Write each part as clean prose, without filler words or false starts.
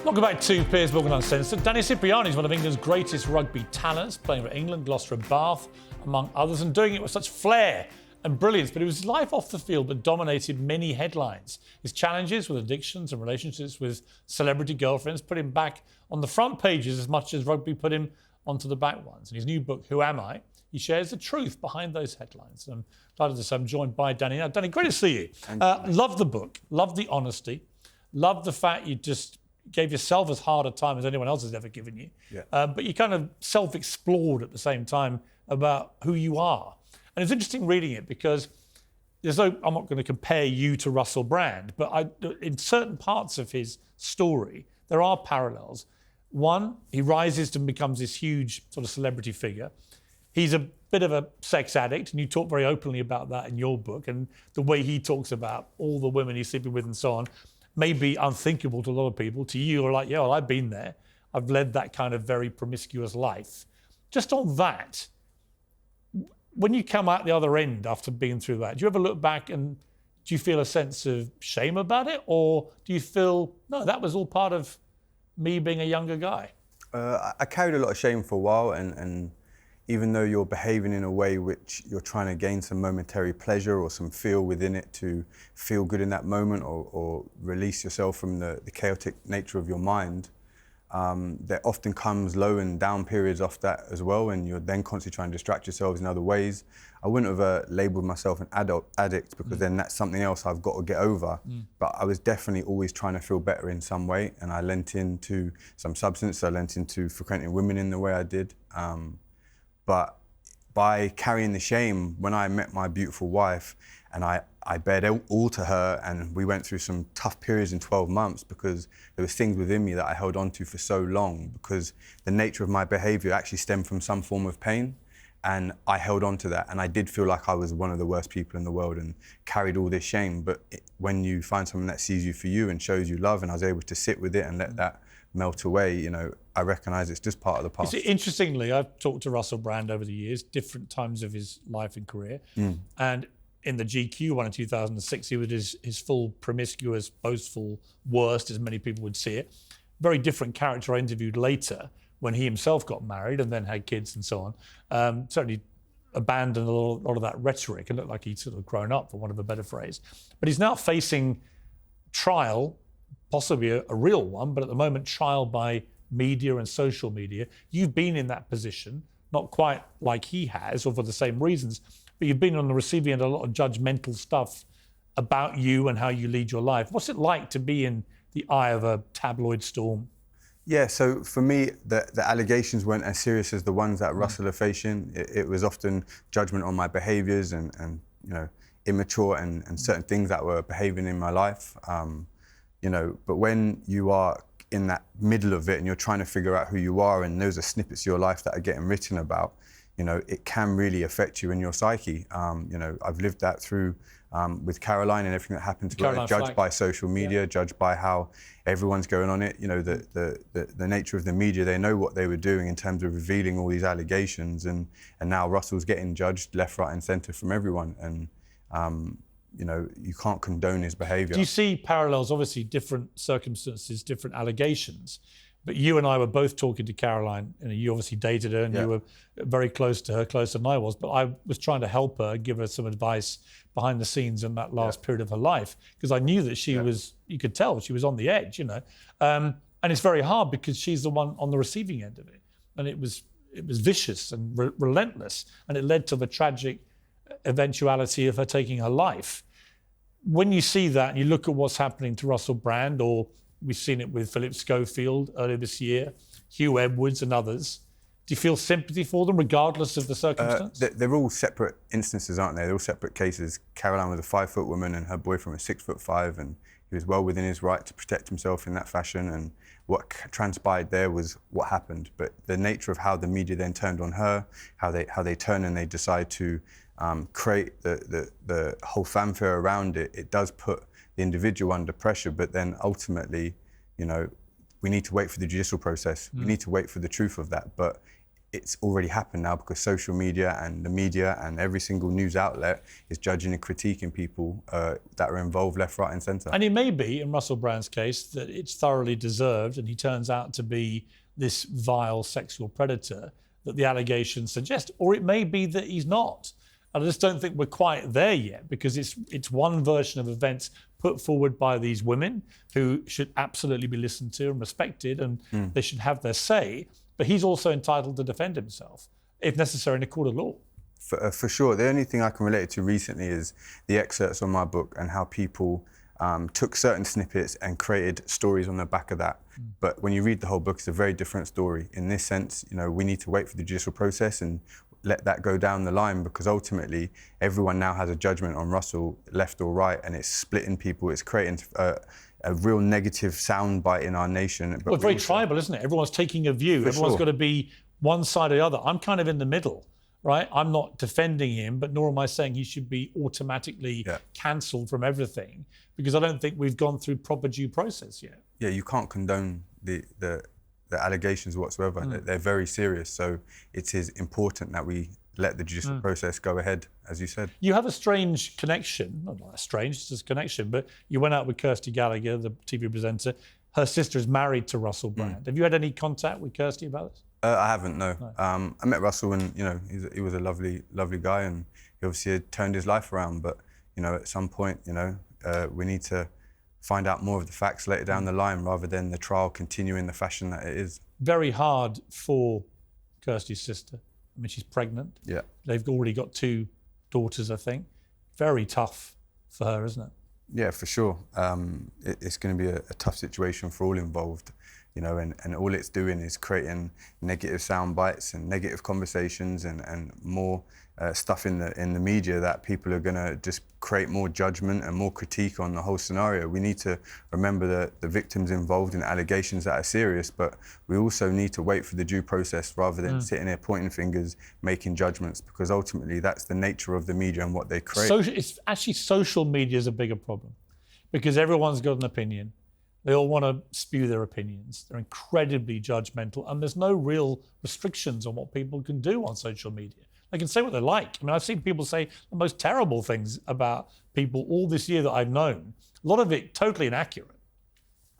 Welcome back to Piers Uncensored. Danny Cipriani is one of England's greatest rugby talents, playing for England, Gloucester and Bath, among others, and doing it with such flair and brilliance. But it was his life off the field that dominated many headlines. His challenges with addictions and relationships with celebrity girlfriends put him back on the front pages as much as rugby put him onto the back ones. In his new book, Who Am I?, he shares the truth behind those headlines. And I'm delighted to say I'm joined by Danny. Now, Danny, great to see you. Love the book, love the honesty, love the fact you just gave yourself as hard a time as anyone else has ever given you. Yeah. But you kind of self-explored at the same time about who you are. And it's interesting reading it because I'm not going to compare you to Russell Brand, but in certain parts of his story, there are parallels. One, he rises and becomes this huge sort of celebrity figure. He's a bit of a sex addict, and you talk very openly about that in your book, and the way he talks about all the women he's sleeping with and so on may be unthinkable to a lot of people. To you, you're like, yeah, well, I've been there. I've led that kind of very promiscuous life. Just on that, when you come out the other end after being through that, do you ever look back and do you feel a sense of shame about it? Or do you feel, no, that was all part of me being a younger guy? I carried a lot of shame for a while, and even though you're behaving in a way which you're trying to gain some momentary pleasure or some feel within it to feel good in that moment or release yourself from the chaotic nature of your mind, there often comes low and down periods off that as well, and you're then constantly trying to distract yourselves in other ways. I wouldn't have labelled myself an addict because then that's something else I've got to get over. But I was definitely always trying to feel better in some way, and I lent into some substance. I lent into frequenting women in the way I did. But by carrying the shame, when I met my beautiful wife and I bared all to her, and we went through some tough periods in 12 months because there was things within me that I held on to for so long because the nature of my behaviour actually stemmed from some form of pain, and I held on to that, and I did feel like I was one of the worst people in the world and carried all this shame. But when you find someone that sees you for you and shows you love, and I was able to sit with it and let that melt away, you know, I recognise it's just part of the past. Interestingly, I've talked to Russell Brand over the years, different times of his life and career. And in the GQ one in 2006, he was his full promiscuous, boastful worst, as many people would see it. Very different character I interviewed later when he himself got married and then had kids and so on. Certainly abandoned a lot of that rhetoric and looked like he'd sort of grown up, for want of a better phrase. But he's now facing trial, possibly a real one, but at the moment trial by media and social media. You've been in that position, not quite like he has, or for the same reasons, but you've been on the receiving end of a lot of judgmental stuff about you and how you lead your life. What's it like to be in the eye of a tabloid storm? Yeah, so for me, the allegations weren't as serious as the ones that Russell are facing. It was often judgment on my behaviours and you know, immature and certain things that were behaving in my life. You know, but when you are in that middle of it and you're trying to figure out who you are, and those are snippets of your life that are getting written about, you know, it can really affect you in your psyche. You know, I've lived that through with Caroline and everything that happened to her, judged Flack. By social media, judged by how everyone's going on it. You know, the nature of the media, they know what they were doing in terms of revealing all these allegations, and now Russell's getting judged left, right and centre from everyone. And you know, you can't condone his behaviour. Do you see parallels? Obviously, different circumstances, different allegations. But you and I were both talking to Caroline. You know, you obviously dated her, and you were very close to her, closer than I was. But I was trying to help her, give her some advice behind the scenes in that last period of her life, because I knew that she was. You could tell she was on the edge. You know, and it's very hard because she's the one on the receiving end of it, and it was vicious and relentless, and it led to the tragic eventuality of her taking her life. When you see that and you look at what's happening to Russell Brand, or we've seen it with Philip Schofield earlier this year, Hugh Edwards and others, do you feel sympathy for them regardless of the circumstance? They're all separate instances, aren't they? They're all separate cases. Caroline was a 5-foot woman and her boyfriend was 6'5", and he was well within his right to protect himself in that fashion, and what transpired there was what happened. But the nature of how the media then turned on her, how they turn and they decide to create the whole fanfare around it, it does put the individual under pressure. But then ultimately, you know, we need to wait for the judicial process. We need to wait for the truth of that. But it's already happened now because social media and every single news outlet is judging and critiquing people that are involved left, right and centre. And it may be, in Russell Brand's case, that it's thoroughly deserved and he turns out to be this vile sexual predator that the allegations suggest, or it may be that he's not. And I just don't think we're quite there yet because it's one version of events put forward by these women who should absolutely be listened to and respected and they should have their say. But he's also entitled to defend himself, if necessary, in a court of law. For sure. The only thing I can relate it to recently is the excerpts on my book and how people took certain snippets and created stories on the back of that. But when you read the whole book, it's a very different story. In this sense, we need to wait for the judicial process and let that go down the line because ultimately everyone now has a judgment on Russell, left or right, and it's splitting people. It's creating a real negative soundbite in our nation. But well, it's very tribal, isn't it? Everyone's taking a view. Everyone's got to be one side or the other. I'm kind of in the middle, right? I'm not defending him, but nor am I saying he should be automatically cancelled from everything because I don't think we've gone through proper due process yet. Yeah, you can't condone the allegations whatsoever. They're very serious. So it is important that we let the judicial process go ahead, as you said. You have a strange connection, not strange, it's just a connection, but you went out with Kirsty Gallagher, the TV presenter. Her sister is married to Russell Brand. Have you had any contact with Kirsty about this? I haven't, no. I met Russell and, he was a lovely, lovely guy and he obviously had turned his life around. But, at some point, we need to find out more of the facts later down the line rather than the trial continue in the fashion that it is. Very hard for Kirsty's sister. I mean, she's pregnant. Yeah. They've already got 2 daughters, I think. Very tough for her, isn't it? Yeah, for sure. It's going to be a tough situation for all involved, and all it's doing is creating negative sound bites and negative conversations and more stuff in the media that people are going to just create more judgment and more critique on the whole scenario. We need to remember that the victims involved in allegations that are serious, but we also need to wait for the due process rather than sitting here pointing fingers, making judgments, because ultimately that's the nature of the media and what they create. It's actually social media is a bigger problem because everyone's got an opinion. They all want to spew their opinions. They're incredibly judgmental and there's no real restrictions on what people can do on social media. They can say what they like. I mean, I've seen people say the most terrible things about people all this year that I've known. A lot of it totally inaccurate.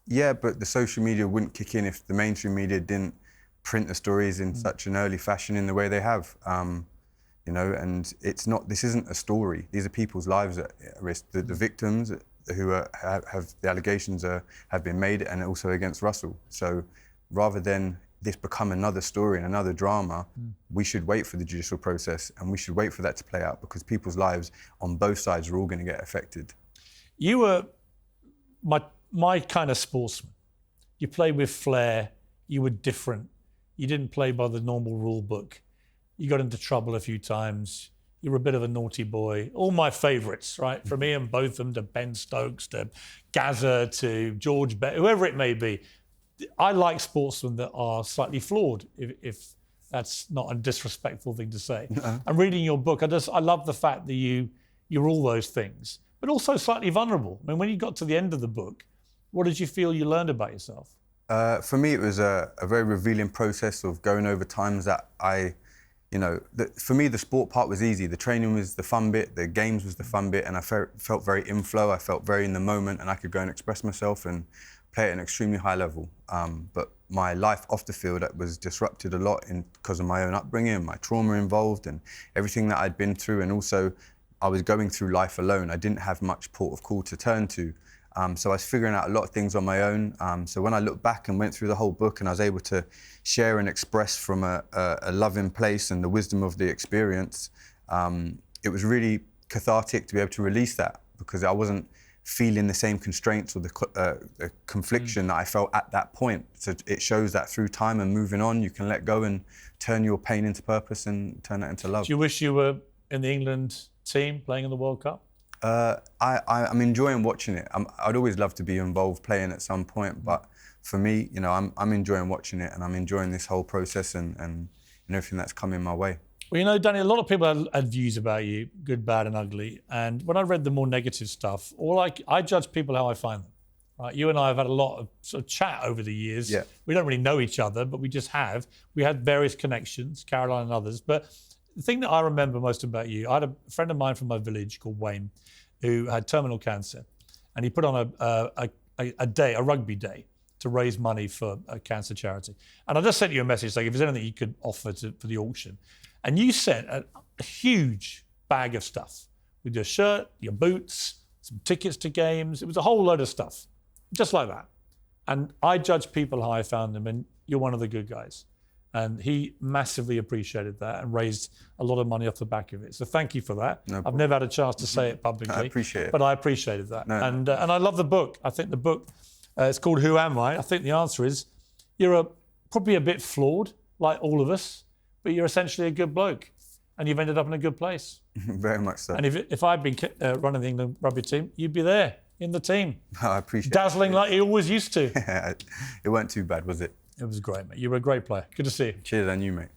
Yeah, but the social media wouldn't kick in if the mainstream media didn't print the stories in such an early fashion in the way they have. And this isn't a story. These are people's lives at risk. The victims who have the allegations have been made and also against Russell. So rather than this become another story and another drama, we should wait for the judicial process and we should wait for that to play out because people's lives on both sides are all going to get affected. You were my kind of sportsman. You played with flair, you were different. You didn't play by the normal rule book. You got into trouble a few times. You were a bit of a naughty boy. All my favourites, right? From Ian Botham to Ben Stokes to Gazza to George Bett, whoever it may be. I like sportsmen that are slightly flawed, if that's not a disrespectful thing to say. And reading your book, I love the fact that you're all those things, but also slightly vulnerable. I mean, when you got to the end of the book, what did you feel you learned about yourself? For me, it was a very revealing process of going over times that for me, the sport part was easy. The training was the fun bit, the games was the fun bit, and I felt very in flow. I felt very in the moment, and I could go and express myself and play at an extremely high level. But my life off the field was disrupted a lot because of my own upbringing, my trauma involved, and everything that I'd been through. And also, I was going through life alone. I didn't have much port of call to turn to. So I was figuring out a lot of things on my own. So when I look back and went through the whole book and I was able to share and express from a loving place and the wisdom of the experience, it was really cathartic to be able to release that because I wasn't feeling the same constraints or the confliction that I felt at that point. So it shows that through time and moving on, you can let go and turn your pain into purpose and turn that into love. Do you wish you were in the England team playing in the World Cup? I'm enjoying watching it. I'd always love to be involved playing at some point, but for me, I'm enjoying watching it and I'm enjoying this whole process and everything that's coming my way. Well, Danny, a lot of people had views about you, good, bad and ugly. And when I read the more negative stuff, I judge people how I find them, right? You and I have had a lot of sort of chat over the years. Yeah. We don't really know each other, but we just have. We had various connections, Caroline and others. But the thing that I remember most about you, I had a friend of mine from my village called Wayne, who had terminal cancer, and he put on a rugby day to raise money for a cancer charity. And I just sent you a message saying if there's anything you could offer for the auction. And you sent a huge bag of stuff with your shirt, your boots, some tickets to games. It was a whole load of stuff, just like that. And I judge people how I found them, and you're one of the good guys. And he massively appreciated that and raised a lot of money off the back of it. So thank you for that. No I've problem. never had a chance to say it publicly. I appreciate it. But I appreciated that. No. And I love the book. I think the book, it's called Who Am I? I think the answer is you're probably a bit flawed, like all of us, but you're essentially a good bloke. And you've ended up in a good place. Very much so. And if I'd been running the England rugby team, you'd be there in the team. I appreciate Dazzling it. like you always used to. It weren't too bad, was it? It was great, mate. You were a great player. Good to see you. Cheers, and you, mate.